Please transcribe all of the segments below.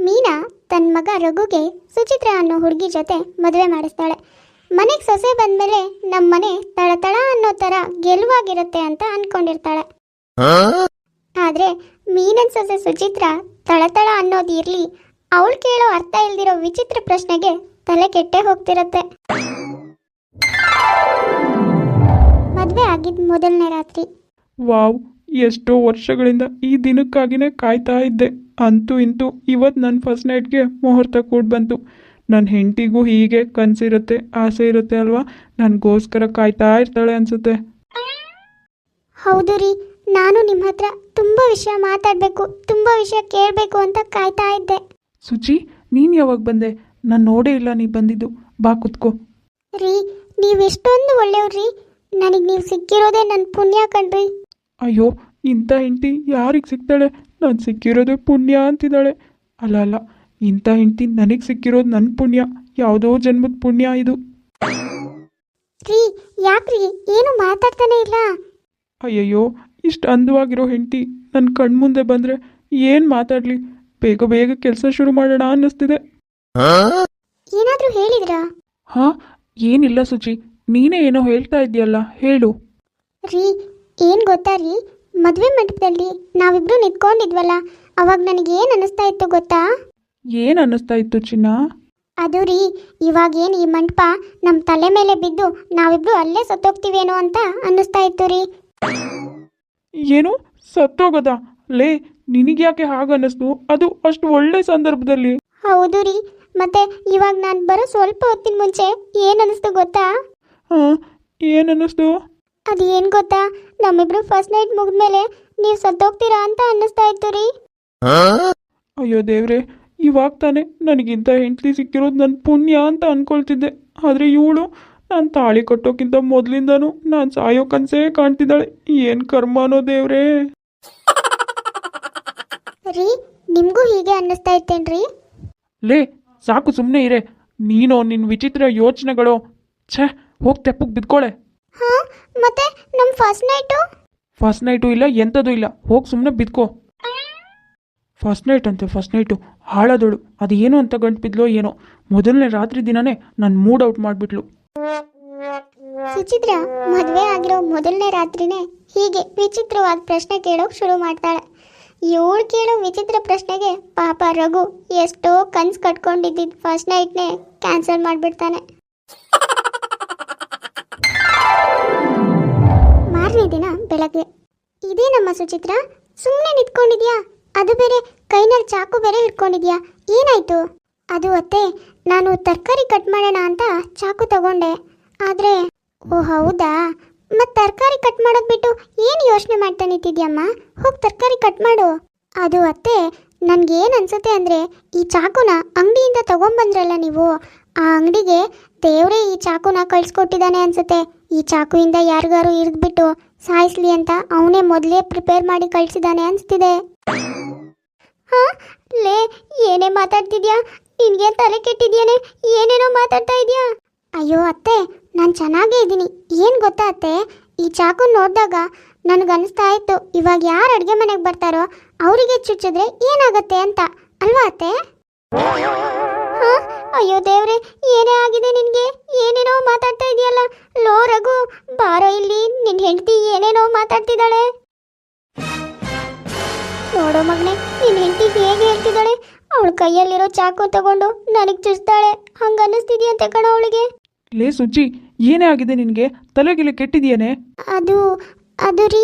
ಮೀನಾ ತನ್ನ ಮಗ ರಘುಗೆ ಸುಚಿತ್ರ ಅನ್ನೋ ಹುಡುಗಿ ಜೊತೆ ಮದುವೆ ಮಾಡಿಸ್ತಾಳೆ. ಮನೆಗೆ ಸೊಸೆ ಬಂದ್ಮೇಲೆ ನಮ್ಮ ಮನೆ ತಳತಳ ಅನ್ನೋ ಥರ ಗೆಲುವಾಗಿರುತ್ತೆ ಅಂತ ಅನ್ಕೊಂಡಿರ್ತಾಳೆ. ಆದ್ರೆ ಮೀನನ್ ಸೊಸೆ ಸುಚಿತ್ರ ತಳತಳ ಅನ್ನೋದು ಇರ್ಲಿ, ಅವಳು ಕೇಳೋ ಅರ್ಥ ಇಲ್ದಿರೋ ವಿಚಿತ್ರ ಪ್ರಶ್ನೆಗೆ ತಲೆ ಕೆಟ್ಟೆ ಹೋಗ್ತಿರತ್ತೆ. ಮದುವೆ ಆಗಿದ್ದ ಮೊದಲನೇ ರಾತ್ರಿ. ವಾವ್, ಎಷ್ಟೋ ವರ್ಷಗಳಿಂದ ಈ ದಿನಕ್ಕಾಗಿನೇ ಕಾಯ್ತಾ ಇದ್ದೆ. ಅಂತೂ ಇಂತೂ ಇವತ್ತು ನನ್ನ ಫಸ್ಟ್ ನೈಟ್ಗೆ ಮುಹೂರ್ತ ಕೂಡ ಬಂತು. ನನ್ನ ಹೆಂಡತಿಗೂ ಹೀಗೆ ಕನಸಿರುತ್ತೆ, ಆಸೆ ಇರುತ್ತೆ ಅಲ್ವಾ, ನನಗೋಸ್ಕರ ಕಾಯ್ತಾ ಇರ್ತಾಳೆ ಅನ್ಸುತ್ತೆ. ಹೌದು ರೀ, ನಾನು ನಿಮ್ಮ ಹತ್ರ ತುಂಬ ವಿಷಯ ಮಾತಾಡಬೇಕು, ತುಂಬ ವಿಷಯ ಕೇಳಬೇಕು ಅಂತ ಕಾಯ್ತಾ ಇದ್ದೆ. ಸುಚಿ, ನೀನು ಯಾವಾಗ ಬಂದೆ? ನಾನು ನೋಡೇ ಇಲ್ಲ ನೀ ಬಂದಿದ್ದು. ಬಾ ಕುತ್ಕೋ. ರೀ, ನೀವೆಷ್ಟೊಂದು ಒಳ್ಳೆಯವ್ರಿ. ನನಗೆ ನೀವು ಸಿಕ್ಕಿರೋದೇ ನನ್ನ ಪುಣ್ಯ ಕಣ್ರಿ. ಅಯ್ಯೋ, ಇಂಥ ಹೆಂಡತಿ ಯಾರಿಗೆ ಸಿಗ್ತಾಳೆ? ನಾನು ಸಿಕ್ಕಿರೋದು ಪುಣ್ಯ ಅಂತಿದ್ದಾಳೆ. ಅಲ್ಲ ಅಲ್ಲ, ಇಂಥ ಹೆಂಡತಿ ನನಗೆ ಸಿಕ್ಕಿರೋದು ನನ್ನ ಪುಣ್ಯ, ಯಾವುದೋ ಜನ್ಮದ ಪುಣ್ಯ ಇದು. ರೀ, ಯಾಕ್ರಿ ಏನು ಮಾತಾಡ್ತಾನೆ ಇಲ್ಲ? ಅಯ್ಯಯ್ಯೋ, ಇಷ್ಟು ಅಂದವಾಗಿರೋ ಹೆಂಡತಿ ನನ್ನ ಕಣ್ಮುಂದೆ ಬಂದರೆ ಏನು ಮಾತಾಡಲಿ? ಬೇಗ ಬೇಗ ಕೆಲಸ ಶುರು ಮಾಡೋಣ ಅನ್ನಿಸ್ತಿದೆ. ಏನಾದರೂ ಹೇಳಿದ್ರಾ? ಹಾಂ, ಏನಿಲ್ಲ ಸುಚಿ, ನೀನೇ ಏನೋ ಹೇಳ್ತಾ ಇದೆಯಲ್ಲ, ಹೇಳು. ರೀ, ಏನು ಗೊತ್ತಾ ರೀ, ಮದುವೆ ಮಂಟಪದಲ್ಲಿ ನಾವಿಬ್ರು ನಿಂತ್ಕೊಂಡಿದ್ವಲ್ಲ, ಅವಾಗ ನನಗೆ ಏನು ಅನ್ನಿಸ್ತಾ ಇತ್ತು ಗೊತ್ತಾ? ಏನು ಅನ್ನಿಸ್ತಾ ಇತ್ತು ಚಿನ್ನ? ಅದು ರೀ, ಇವಾಗೇನು ಈ ಮಂಟಪ ನಮ್ಮ ತಲೆ ಮೇಲೆ ಬಿದ್ದು ನಾವಿಬ್ರು ಅಲ್ಲೇ ಸತ್ತೋಗ್ತೀವೇನೋ ಅಂತ ಅನ್ನಿಸ್ತಾ ಇತ್ತು ರೀ. ಏನು ಸತ್ತೋಗದ? ಲೇ, ನಿನಗ್ಯಾಕೆ ಹಾಗನ್ನಿಸ್ತು? ಅದು ಅಷ್ಟು ಒಳ್ಳೆ ಸಂದರ್ಭದಲ್ಲಿ. ಹೌದು ರೀ, ಮತ್ತೆ ಇವಾಗ ನಾನು ಬರೋ ಸ್ವಲ್ಪ ಹೊತ್ತಿನ ಮುಂಚೆ ಏನು ಅನ್ನಿಸ್ತು ಗೊತ್ತಾ? ಹಾಂ, ಏನು ಅನ್ನಿಸ್ತು? ಅದು ಏನು ಗೊತ್ತಾ, ನಮ್ಮಿಬ್ರು ಫಸ್ಟ್ ನೈಟ್ ಮುಗಿದ್ಮೇಲೆ ನೀವು ಸತ್ತೋಗ್ತೀರಾ ಅಂತ ಅನ್ನಿಸ್ತಾ ಇತ್ತು ರೀ. ಅಯ್ಯೋ ದೇವ್ರೆ, ಇವಾಗ ತಾನೇ ನನಗಿಂತ ಹೆಂಡತಿ ಸಿಕ್ಕಿರೋದು ನನ್ನ ಪುಣ್ಯ ಅಂತ ಅಂದ್ಕೊಳ್ತಿದ್ದೆ. ಆದರೆ ಇವಳು ನಾನು ತಾಳಿ ಕಟ್ಟೋಕ್ಕಿಂತ ಮೊದಲಿಂದನೂ ನಾನು ಸಾಯೋ ಕನಸೇ ಕಾಣ್ತಿದ್ದಾಳೆ. ಏನು ಕರ್ಮನೋ ದೇವ್ರೇ. ರೀ, ನಿಮಗೂ ಹೀಗೆ ಅನ್ನಿಸ್ತಾ ಇತ್ತೇನ್ರಿ? ಲೇ, ಸಾಕು ಸುಮ್ಮನೆ ಇರೇ. ನೀನು ನಿನ್ನ ವಿಚಿತ್ರ ಯೋಚನೆಗಳು. ಛೇ, ಹೋಗಿ ತೆಪ್ಪಗೆ ಬಿದ್ಕೊಳ್ಳೆ. ಹಾಂ, ಮತ್ತೆ ನಮ್ಮ ಫಸ್ಟ್ ನೈಟು? ಫಸ್ಟ್ ನೈಟು ಇಲ್ಲ, ಎಂಥದ್ದು ಇಲ್ಲ. ಹೋಗಿ ಸುಮ್ಮನೆ ಬಿದ್ಕೋ. ಫಸ್ಟ್ ನೈಟ್ ಅಂತೆ, ಫಸ್ಟ್ ನೈಟು ಹಾಳಾದಳು. ಅದು ಏನು ಅಂತ ಗಂಟು ಬಿದ್ಲೋ ಏನೋ. ಮೊದಲನೇ ರಾತ್ರಿ ದಿನನೇ ನಾನು ಮೂಡ್ ಔಟ್ ಮಾಡಿಬಿಟ್ಲು. ಸುಚಿತ್ರ ಮದುವೆ ಆಗಿರೋ ಮೊದಲನೇ ರಾತ್ರಿನೇ ಹೀಗೆ ವಿಚಿತ್ರವಾದ ಪ್ರಶ್ನೆ ಕೇಳೋಕೆ ಶುರು ಮಾಡ್ತಾಳೆ. ಇವಳು ಕೇಳೋ ವಿಚಿತ್ರ ಪ್ರಶ್ನೆಗೆ ಪಾಪ ರಘು ಎಷ್ಟೋ ಕನ್ಸು ಕಟ್ಕೊಂಡಿದ್ದಿದ್ದು ಫಸ್ಟ್ ನೈಟ್ನೇ ಕ್ಯಾನ್ಸಲ್ ಮಾಡಿಬಿಡ್ತಾನೆ. ಮಾರನೇ ದಿನ ಬೆಳಗ್ಗೆ. ಇದೇ ನಮ್ಮ ಸುಚಿತ್ರ, ಸುಮ್ಮನೆ ನಿಂತ್ಕೊಂಡಿದ್ಯಾ? ಅದು ಬೇರೆ ಕೈನಲ್ಲಿ ಚಾಕು ಬೇರೆ ಹಿಡ್ಕೊಂಡಿದ್ಯಾ, ಏನಾಯ್ತು? ಅದು ಅತ್ತೆ, ನಾನು ತರಕಾರಿ ಕಟ್ ಮಾಡೋಣ ಅಂತ ಚಾಕು ತಗೊಂಡೆ. ಆದರೆ ಓ ಹೌದಾ, ಮತ್ತು ತರಕಾರಿ ಕಟ್ ಮಾಡೋದು ಬಿಟ್ಟು ಏನು ಯೋಚನೆ ಮಾಡ್ತಾ ನಿಂತಿದ್ಯಮ್ಮ? ಹೋಗಿ ತರಕಾರಿ ಕಟ್ ಮಾಡು. ಅದು ಅತ್ತೆ, ನನಗೇನು ಅನಿಸುತ್ತೆ ಅಂದರೆ, ಈ ಚಾಕುನ ಅಂಗಡಿಯಿಂದ ತೊಗೊಂಬಂದ್ರಲ್ಲ ನೀವು, ಆ ಅಂಗಡಿಗೆ ದೇವರೇ ಈ ಚಾಕುನ ಕಳಿಸ್ಕೊಟ್ಟಿದ್ದಾನೆ ಅನಿಸುತ್ತೆ. ಈ ಚಾಕುವಿಂದ ಯಾರಿಗಾರು ಇರಿದ್ಬಿಟ್ಟು ಸಾಯಿಸ್ಲಿ ಅಂತ ಅವನೇ ಮೊದಲೇ ಪ್ರಿಪೇರ್ ಮಾಡಿ ಕಳಿಸಿದ್ದಾನೆ ಅನಿಸ್ತಿದೆ. ಹಾಂ, ಲೇ, ಏನೇ ಮಾತಾಡ್ತಿದ್ಯಾ? ನಿನಗೆ ತಲೆ ಕೆಟ್ಟಿದ್ಯಾನೆ, ಏನೇನೋ ಮಾತಾಡ್ತಾ ಇದೆಯಾ? ಅಯ್ಯೋ ಅತ್ತೆ, ನಾನು ಚೆನ್ನಾಗೇ ಇದ್ದೀನಿ. ಏನು ಗೊತ್ತಾ ಅತ್ತೆ, ಈ ಚಾಕು ನೋಡಿದಾಗ ನನಗನ್ನಿಸ್ತಾ ಇತ್ತು, ಇವಾಗ ಯಾರು ಅಡುಗೆ ಮನೆಗೆ ಬರ್ತಾರೋ ಅವರಿಗೆ ಚುಚ್ಚಿದ್ರೆ ಏನಾಗತ್ತೆ ಅಂತ, ಅಲ್ವಾ ಅತ್ತೆ? ಹಾಂ, ಅಯ್ಯೋ ದೇವ್ರೆ, ಏನೇ ಆಗಿದೆ ನಿನಗೆ? ಏನೇನೋ ಮಾತಾಡ್ತಾ ಇದೆಯಲ್ಲ. ಲೋ ರಘು, ಬಾರೋ ಇಲ್ಲಿ, ನಿನ್ನ ಹೆಂಡತಿ ಏನೇನೋ ಮಾತಾಡ್ತಿದ್ದಾಳೆ. ನೋಡೋ ಮಗನೇ, ನಿನ್ನ ಹೆಂಡತಿ ಹೇಗೆ ಹೇಳ್ತಿದ್ದಾಳೆ. ಅವಳ ಕೈಯಲ್ಲಿರೋ ಚಾಕು ತಗೊಂಡು ನನಗೆ ಚುಚ್ತಾಳೆ, ಹಂಗೆ ಅನ್ನಿಸ್ತಿದ್ಯಂತೆ ಕಣ ಅವಳಿಗೆ. ಲೇ ಸುಚಿ, ಏನೇ ಆಗಿದೆ ನಿನಗೆ? ತಲೆಗಿಲೆ ಕೆಟ್ಟಿದೆಯೇನೆ? ಅದು ರೀ.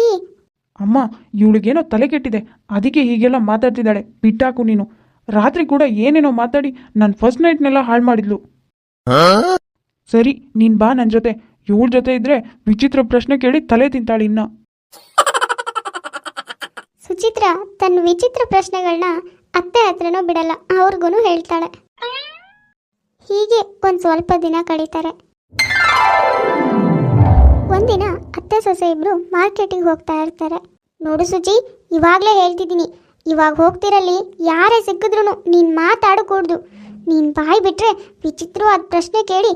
ಅಮ್ಮ, ಇವಳಿಗೇನೋ ತಲೆ ಕೆಟ್ಟಿದೆ, ಅದಕ್ಕೆ ಹೀಗೆಲ್ಲ ಮಾತಾಡ್ತಿದ್ದಾಳೆ. ಬಿಟ್ಟಾಕು ನೀನು. ರಾತ್ರಿ ಕೂಡ ಏನೇನೋ ಮಾತಾಡಿ ನನ್ನ ಫಸ್ಟ್ ನೈಟ್ನೆಲ್ಲ ಹಾಳು ಮಾಡಿದ್ಲು. ಸರಿ, ನೀನು ಬಾ ನನ್ನ ಜೊತೆ. ಇವಳ ಜೊತೆ ಇದ್ರೆ ವಿಚಿತ್ರ ಪ್ರಶ್ನೆ ಕೇಳಿ ತಲೆ ತಿಂತಾಳೆ ಇನ್ನ. ಸುಚಿತ್ರ ತನ್ನ ವಿಚಿತ್ರ ಪ್ರಶ್ನೆಗಳನ್ನ ಅತ್ತೆ ಹತ್ರನೂ ಬಿಡಲ್ಲ, ಅವ್ರಿಗೂ ಹೇಳ್ತಾಳೆ. ಹೀಗೆ ಒಂದು ಸ್ವಲ್ಪ ದಿನ ಕಳೀತಾರೆ. ಒಂದಿನ ಅತ್ತೆ ಸೊಸೆ ಇಬ್ರು ಮಾರ್ಕೆಟಿಗೆ ಹೋಗ್ತಾ ಇರ್ತಾರೆ. ನೋಡು ಸುಚಿ, ಇವಾಗಲೇ ಹೇಳ್ತಿದ್ದೀನಿ, ಇವಾಗ ಹೋಗ್ತಿರಲ್ಲಿ ಯಾರೇ ಸಿಕ್ಕಿದ್ರು ನೀನು ಮಾತಾಡಕೂಡ್ದು. ನೀನು ಬಾಯಿ ಬಿಟ್ಟರೆ ವಿಚಿತ್ರವಾದ ಪ್ರಶ್ನೆ ಕೇಳಿ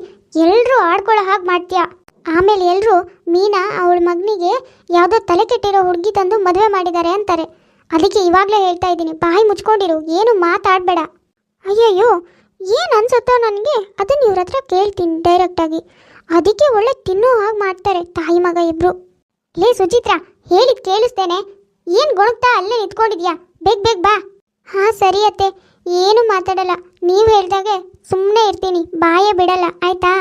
ಎಲ್ಲರೂ ಆಡ್ಕೊಳ್ಳೋ ಹಾಗೆ ಮಾಡ್ತೀಯಾ. ಆಮೇಲೆ ಎಲ್ಲರೂ ಮೀನಾ ಅವಳ ಮಗನಿಗೆ ಯಾವುದೋ ತಲೆ ಕೆಟ್ಟಿರೋ ಹುಡುಗಿ ತಂದು ಮದುವೆ ಮಾಡಿದ್ದಾರೆ ಅಂತಾರೆ. ಅದಕ್ಕೆ ಇವಾಗಲೇ ಹೇಳ್ತಾ ಇದ್ದೀನಿ, ಬಾಯಿ ಮುಚ್ಕೊಂಡಿರು, ಏನು ಮಾತಾಡಬೇಡ. ಅಯ್ಯಯ್ಯೋ, ಏನು ಅನ್ಸುತ್ತೋ ನನಗೆ ಅದನ್ನು ಇವ್ರ ಹತ್ರ ಕೇಳ್ತೀನಿ ಡೈರೆಕ್ಟಾಗಿ. ಅದಕ್ಕೆ ಒಳ್ಳೆ ತಿನ್ನೋ ಹಾಗೆ ಮಾಡ್ತಾರೆ ತಾಯಿ ಮಗ ಇಬ್ರು. ಲೇ ಸುಚಿತ್ರಾ, ಹೇಳಿದ್ ಕೇಳಿಸ್ತೇನೆ. ಏನು ಗೊಣಗ್ತಾ ಅಲ್ಲೇ ನಿಂತ್ಕೊಂಡಿದ್ಯಾ? ಬೇಗ ಬೇಗ ಬಾ. ಹಾಂ ಸರಿ ಅತ್ತೆ, ಏನು ಮಾತಾಡಲ್ಲ. ನೀವು ಹೇಳ್ದಾಗೆ ಸುಮ್ಮನೆ ಇರ್ತೀನಿ, ಬಾಯೇ ಬಿಡಲ್ಲ, ಆಯ್ತಾ?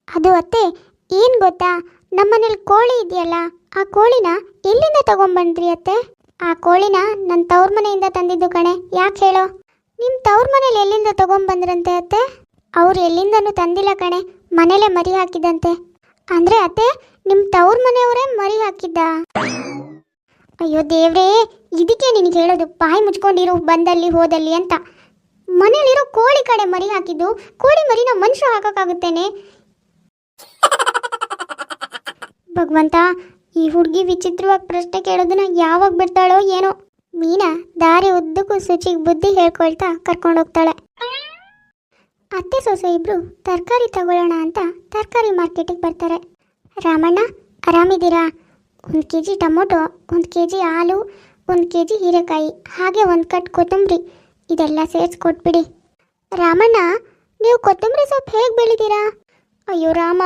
ಅದು ಅತ್ತೆ, ಏನು ಗೊತ್ತಾ, ನಮ್ಮನೇಲಿ ಕೋಳಿ ಇದೆಯಲ್ಲ, ಆ ಕೋಳಿನ ಎಲ್ಲಿಂದ ತಗೊಂಬಂದ್ರಿ ಅತ್ತೆ? ಆ ಕೋಳಿನ ನನ್ನ ತವ್ರ ಮನೆಯಿಂದ ತಂದಿದ್ದು ಕಣೆ. ಯಾಕೆ ಹೇಳೋ? ನಿಮ್ಮ ತವ್ರ ಮನೇಲಿ ಎಲ್ಲಿಂದ ತಗೊಂಬಂದ್ರಂತೆ ಅತ್ತೆ? ಅವ್ರು ಎಲ್ಲಿಂದನೂ ತಂದಿಲ್ಲ ಕಣೆ, ಮನೇಲೆ ಮರಿ ಹಾಕಿದಂತೆ. ಅಂದರೆ ಅತ್ತೆ, ನಿಮ್ಮ ತವ್ರ ಮನೆಯವರೇ ಮರಿ ಹಾಕಿದ್ದ? ಅಯ್ಯೋ ದೇವ್ರೇ, ಇದಕ್ಕೆ ನಿನಗೆ ಹೇಳೋದು ಬಾಯಿ ಮುಚ್ಕೊಂಡಿರು, ಬಂದಲ್ಲಿ ಹೋದಲ್ಲಿ ಅಂತ. ಮನೇಲಿರೋ ಕೋಳಿ ಕಡೆ ಮರಿ ಹಾಕಿದ್ದು. ಕೋಳಿ ಮರಿನ ಮನುಷ್ಯರು ಹಾಕೋಕ್ಕಾಗುತ್ತೇನೆ? ಭಗವಂತ, ಈ ಹುಡುಗಿ ವಿಚಿತ್ರವಾಗಿ ಪ್ರಶ್ನೆ ಕೇಳೋದನ್ನ ಯಾವಾಗ ಬಿಡ್ತಾಳೋ ಏನೋ. ಮೀನಾ ದಾರಿ ಉದ್ದಕ್ಕೂ ಸುಚಿಗೆ ಬುದ್ಧಿ ಹೇಳ್ಕೊಳ್ತಾ ಕರ್ಕೊಂಡು ಹೋಗ್ತಾಳೆ. ಅತ್ತೆ ಸೊಸೆ ಇಬ್ರು ತರಕಾರಿ ತಗೊಳ್ಳೋಣ ಅಂತ ತರಕಾರಿ ಮಾರ್ಕೆಟಿಗೆ ಬರ್ತಾರೆ. ರಾಮಣ್ಣ, ಆರಾಮಿದ್ದೀರಾ? 1 kg ಟೊಮೊಟೊ, 1 kg ಹಾಲು, 1 kg ಹೀರೆಕಾಯಿ, ಹಾಗೆ 1 ಕಟ್ ಕೊತ್ತಂಬರಿ, ಇದೆಲ್ಲ ಸೇರಿಸ್ಕೊಟ್ಬಿಡಿ. ರಾಮಣ್ಣ, ನೀವು ಕೊತ್ತಂಬರಿ ಸೊಪ್ಪು ಹೇಗೆ ಬೆಳಿತೀರಾ? ಅಯ್ಯೋ ರಾಮ,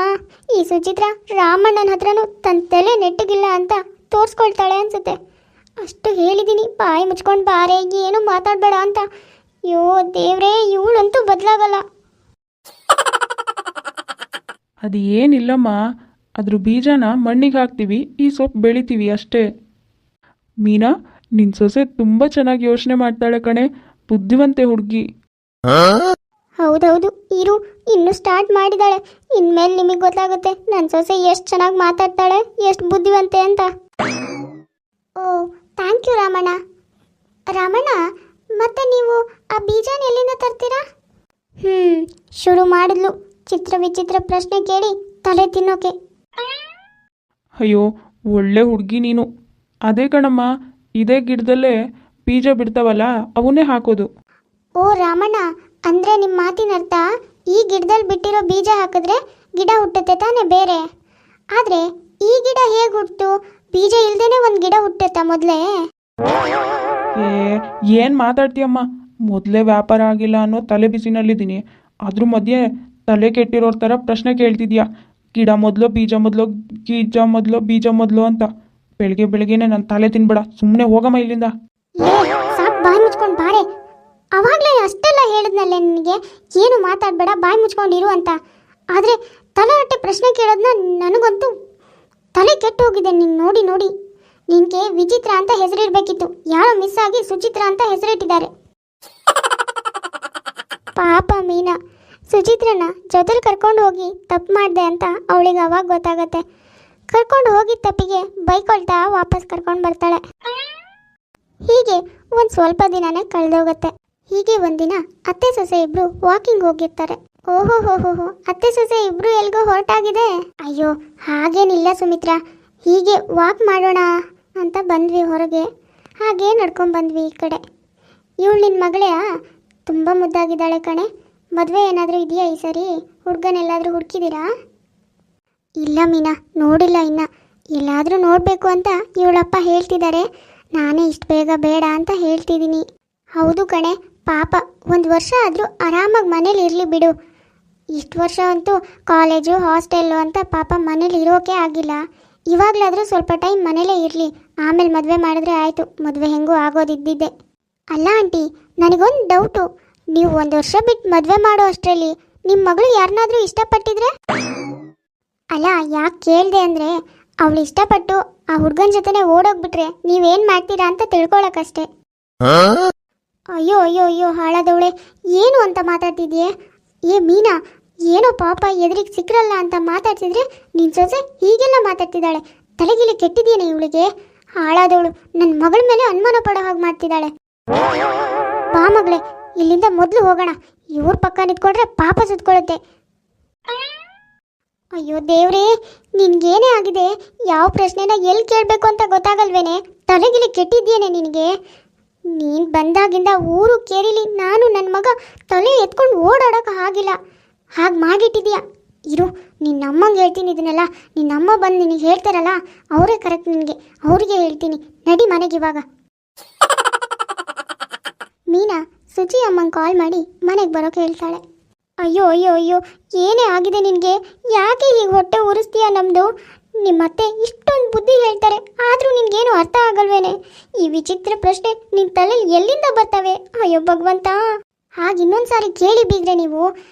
ಈ ಸುಚಿತ್ರ ರಾಮಣ್ಣನ ಹತ್ರನೂ ತನ್ನ ತಲೆ ನೆಟ್ಟಗಿಲ್ಲ ಅಂತ ತೋರಿಸ್ಕೊಳ್ತಾಳೆ ಅನ್ಸುತ್ತೆ. ಅಷ್ಟು ಹೇಳಿದ್ದೀನಿ, ಬಾಯಿ ಮುಚ್ಕೊಂಡು ಬಾರೆ, ಏನು ಮಾತಾಡಬೇಡ ಅಂತ. ಅಯ್ಯೋ ದೇವ್ರೇ, ಇವಳಂತೂ ಬದಲಾಗಲ್ಲ. ಅದು ಏನಿಲ್ಲಮ್ಮ, ಅದ್ರ ಬೀಜನ ಮಣ್ಣಿಗೆ ಹಾಕ್ತೀವಿ, ಈ ಸೊಪ್ಪು ಬೆಳಿತೀವಿ ಅಷ್ಟೇ. ಮೀನಾ, ನಿನ್ನ ಸೊಸೆ ತುಂಬ ಚೆನ್ನಾಗಿ ಯೋಚನೆ ಮಾಡ್ತಾಳೆ ಕಣೆ, ಬುದ್ಧಿವಂತೆ ಹುಡುಗಿ. ಹೌದೌದು ಇರು, ಇನ್ನೂ ಸ್ಟಾರ್ಟ್ ಮಾಡಿದಾಳೆ. ಇನ್ಮೇಲೆ ನಿಮಗೆ ಗೊತ್ತಾಗುತ್ತೆ ನನ್ನ ಸೊಸೆ ಎಷ್ಟು ಚೆನ್ನಾಗಿ ಮಾತಾಡ್ತಾಳೆ, ಎಷ್ಟು ಬುದ್ಧಿವಂತೆ ಅಂತ. ಓ ಥ್ಯಾಂಕ್ ಯು ರಾಮಣ್ಣ. ರಾಮಣ್ಣ, ಮತ್ತೆ ನೀವು ಆ ಬೀಜನ ಎಲ್ಲಿಂದ ತರ್ತೀರಾ? ಶುರು ಮಾಡಿದ್ಲು ಚಿತ್ರ ವಿಚಿತ್ರ ಪ್ರಶ್ನೆ ಕೇಳಿ ತಲೆ ತಿನ್ನೋಕೆ. ಅಯ್ಯೋ, ಒಳ್ಳೆ ಹುಡುಗಿ ನೀನು. ಅದೇ ಕಣಮ್ಮ, ಇದೇ ಗಿಡದಲ್ಲೇ ಬೀಜ ಬಿಡ್ತಾವಲ್ಲ, ಅವನ್ನೇ ಹಾಕೋದು. ಓ ರಾಮಣ್ಣ, ಅಂದರೆ ನಿಮ್ಮ ಮಾತಿನ ಅರ್ಥ ಈ ಗಿಡದಲ್ಲಿ ಬಿಟ್ಟಿರೋ ಬೀಜ ಹಾಕಿದ್ರೆ ಗಿಡ ಹುಟ್ಟುತ್ತೆ ತಾನೇ ಬೇರೆ? ಆದರೆ ಈ ಗಿಡ ಹೇಗೆ ಹುಟ್ಟು? ಬೀಜ ಇಲ್ದೇನೆ ಒಂದು ಗಿಡ ಹುಟ್ಟುತ್ತಾ ಮೊದಲೇ? ಏನು ಮಾತಾಡ್ತೀಯಮ್ಮ, ಮೊದಲೇ ವ್ಯಾಪಾರ ಆಗಿಲ್ಲ ಅನ್ನೋ ತಲೆ ಬಿಸಿನಲ್ಲಿದ್ದೀನಿ, ಅದ್ರ ಮಧ್ಯೆ ತಲೆ ಕೆಟ್ಟಿರೋರ ಥರ ಪ್ರಶ್ನೆ ಕೇಳ್ತಿದ್ಯಾ. ಗಿಡ ಮೊದಲು ಬೀಜ ಮೊದಲು, ಬೀಜ ಮೊದಲು ಅಂತ. ಬೆಳಗ್ಗೆ ಬೆಳಗ್ಗೆನೆ ನನ್ನ ತಲೆ ತಿನ್ಬೇಡ, ಸುಮ್ಮನೆ ಹೋಗಮ್ಮ ಇಲ್ಲಿಂದ. ಸಾಕು, ಬಾಯಿ ಮುಚ್ಕೊಂಡು ಬಾರೆ. ಅವಾಗಲೇ ಅಷ್ಟೆಲ್ಲ ಹೇಳಿದ್ನಲ್ಲೇ ನಿನಗೆ, ಏನು ಮಾತಾಡಬೇಡ, ಬಾಯಿ ಮುಚ್ಕೊಂಡಿರು ಅಂತ. ಆದರೆ ತಲೆ ಹೊಟ್ಟೆ ಪ್ರಶ್ನೆ ಕೇಳೋದನ್ನ ನನಗಂತೂ ತಲೆ ಕೆಟ್ಟು ಹೋಗಿದೆ. ನೀನು ನೋಡಿ ನೋಡಿ, ನಿನಗೆ ವಿಚಿತ್ರ ಅಂತ ಹೆಸರಿಡಬೇಕಿತ್ತು, ಯಾರೋ ಮಿಸ್ ಆಗಿ ಸುಚಿತ್ರ ಅಂತ ಹೆಸರಿಟ್ಟಿದ್ದಾರೆ. ಪಾಪ ಮೀನಾ, ಸುಚಿತ್ರನ ಜೊತೆಲಿ ಕರ್ಕೊಂಡು ಹೋಗಿ ತಪ್ಪು ಮಾಡಿದೆ ಅಂತ ಅವಳಿಗೆ ಅವಾಗ ಗೊತ್ತಾಗತ್ತೆ. ಕರ್ಕೊಂಡು ಹೋಗಿದ್ದ ತಪ್ಪಿಗೆ ಬೈಕೊಳ್ತಾ ವಾಪಸ್ ಕರ್ಕೊಂಡು ಬರ್ತಾಳೆ. ಹೀಗೆ ಒಂದು ಸ್ವಲ್ಪ ದಿನನೇ ಕಳೆದೋಗುತ್ತೆ. ಹೀಗೆ ಒಂದಿನ ಅತ್ತೆ ಸೊಸೆ ಇಬ್ರು ವಾಕಿಂಗ್ ಹೋಗಿರ್ತಾರೆ. ಓಹೋ ಹೋ ಹೋ ಹೋ, ಅತ್ತೆ ಸೊಸೆ ಇಬ್ರು ಎಲ್ಗೋ ಹೊರಟಾಗಿದೆ. ಅಯ್ಯೋ ಹಾಗೇನಿಲ್ಲ ಸುಮಿತ್ರಾ, ಹೀಗೆ ವಾಕ್ ಮಾಡೋಣ ಅಂತ ಬಂದ್ವಿ ಹೊರಗೆ. ಹಾಗೇ ನಡ್ಕೊಂಡು ಬಂದ್ವಿ ಈ ಕಡೆ. ಇವಳು ನಿನ್ನ ಮಗಳೇ? ತುಂಬ ಮುದ್ದಾಗಿದ್ದಾಳೆ ಕಣೆ. ಮದುವೆ ಏನಾದರೂ ಇದೆಯಾ ಈ ಸರಿ? ಹುಡುಗನೆಲ್ಲಾದರೂ ಹುಡುಕಿದ್ದೀರಾ? ಇಲ್ಲ ಮೀನಾ, ನೋಡಿಲ್ಲ ಇನ್ನು. ಎಲ್ಲಾದರೂ ನೋಡಬೇಕು ಅಂತ ಇವಳಪ್ಪ ಹೇಳ್ತಿದ್ದಾರೆ. ನಾನೇ ಇಷ್ಟು ಬೇಗ ಬೇಡ ಅಂತ ಹೇಳ್ತಿದ್ದೀನಿ. ಹೌದು ಕಣೆ, ಪಾಪ 1 ವರ್ಷ ಆದರೂ ಆರಾಮಾಗಿ ಮನೇಲಿ ಇರಲಿ ಬಿಡು. ಇಷ್ಟು ವರ್ಷ ಅಂತೂ ಕಾಲೇಜು ಹಾಸ್ಟೆಲ್ಲು ಅಂತ ಪಾಪ ಮನೇಲಿ ಇರೋಕೆ ಆಗಿಲ್ಲ. ಇವಾಗಲಾದರೂ ಸ್ವಲ್ಪ ಟೈಮ್ ಮನೇಲೇ ಇರಲಿ, ಆಮೇಲೆ ಮದುವೆ ಮಾಡಿದ್ರೆ ಆಯಿತು. ಮದುವೆ ಹೆಂಗೂ ಆಗೋದಿದ್ದಿದ್ದೆ. ಅಲ್ಲ ಆಂಟಿ, ನನಗೊಂದು ಡೌಟು. ನೀವು 1 ವರ್ಷ ಬಿಟ್ಟು ಮದುವೆ ಮಾಡೋ ಅಷ್ಟರಲ್ಲಿ ನಿಮ್ಮ ಮಗಳು ಯಾರನ್ನಾದರೂ ಇಷ್ಟಪಟ್ಟಿದ್ರೆ? ಅಲ್ಲ, ಯಾಕೆ ಕೇಳಿದೆ ಅಂದರೆ ಅವಳು ಇಷ್ಟಪಟ್ಟು ಆ ಹುಡುಗನ ಜೊತೆನೇ ಓಡೋಗ್ಬಿಟ್ರೆ ನೀವೇನು ಮಾಡ್ತೀರಾ ಅಂತ ತಿಳ್ಕೊಳಕ್ಕಷ್ಟೇ. ಅಯ್ಯೋ ಅಯ್ಯೋ ಅಯ್ಯೋ ಹಾಳಾದವಳೆ, ಏನು ಅಂತ ಮಾತಾಡ್ತಿದ್ಯೆ? ಏ ಮೀನಾ, ಏನೋ ಪಾಪ ಎದುರಿಗೆ ಸಿಕ್ಕರಲ್ಲ ಅಂತ ಮಾತಾಡ್ತಿದ್ರೆ ನಿನ್ನ ಸೊಸೆ ಹೀಗೆಲ್ಲ ಮಾತಾಡ್ತಿದ್ದಾಳೆ. ತಲೆಗಿಲೆ ಕೆಟ್ಟಿದ್ದೇನೆ ಇವಳಿಗೆ. ಹಾಳಾದವಳು ನನ್ನ ಮಗಳ ಮೇಲೆ ಅನುಮಾನ ಪಡೋ ಹಾಗೆ ಮಾಡ್ತಿದ್ದಾಳೆ. ಬಾ ಮಗಳೇ, ಇಲ್ಲಿಂದ ಮೊದಲು ಹೋಗೋಣ. ಇವ್ರ ಪಕ್ಕ ನಿಂತ್ಕೊಂಡ್ರೆ ಪಾಪ ಸುತ್ಕೊಳ್ಳುತ್ತೆ. ಅಯ್ಯೋ ದೇವ್ರೇ, ನಿನ್ಗೇನೇ ಆಗಿದೆ? ಯಾವ ಪ್ರಶ್ನೆನ ಎಲ್ಲಿ ಕೇಳಬೇಕು ಅಂತ ಗೊತ್ತಾಗಲ್ವೇನೆ? ತಲೆಗಿಲೆ ಕೆಟ್ಟಿದ್ದೇನೆ ನಿನಗೆ. ನೀನು ಬಂದಾಗಿಂದ ಊರು ಕೇರಿಲಿ ನಾನು ನನ್ನ ಮಗ ತಲೆ ಎತ್ಕೊಂಡು ಓಡಾಡೋಕೆ ಆಗಿಲ್ಲ. ಹಾಗೆ ಮಾಡಿಟ್ಟಿದ್ಯಾ. ಇರು, ನಿನ್ನಮ್ಮಂಗೆ ಹೇಳ್ತೀನಿ ಇದನ್ನೆಲ್ಲ. ನಿನ್ನಮ್ಮ ಬಂದು ನಿನಗೆ ಹೇಳ್ತಾರಲ್ಲ, ಅವರೇ ಕರೆಕ್ಟ್ ನಿನಗೆ. ಅವ್ರಿಗೆ ಹೇಳ್ತೀನಿ. ನಡಿ ಮನೆಗೆ ಇವಾಗ. ಮೀನಾ ಸುಚಿ ಅಮ್ಮಂಗೆ ಕಾಲ್ ಮಾಡಿ ಮನೆಗೆ ಬರೋಕೆ ಹೇಳ್ತಾಳೆ. ಅಯ್ಯೋ ಅಯ್ಯೋ ಅಯ್ಯೋ, ಏನೇ ಆಗಿದೆ ನಿನಗೆ? ಯಾಕೆ ಹೀಗೆ ಹೊಟ್ಟೆ ಉರಿಸ್ತೀಯ ನಮ್ಮದು? ನಿಮ್ಮತ್ತೆ ಇಷ್ಟೊಂದು ಬುದ್ಧಿ ಹೇಳ್ತಾರೆ, ಆದರೂ ನಿನಗೇನು ಅರ್ಥ ಆಗಲ್ವೇನೆ? ಈ ವಿಚಿತ್ರ ಪ್ರಶ್ನೆ ನಿನ್ನ ತಲೆಯಲ್ಲಿ ಎಲ್ಲಿಂದ ಬರ್ತವೆ? ಅಯ್ಯೋ ಭಗವಂತ, ಹಾಗೆ ಇನ್ನೊಂದ್ಸಾರಿ ಕೇಳಿ ಬೀಗ್ರೆ ನೀವು.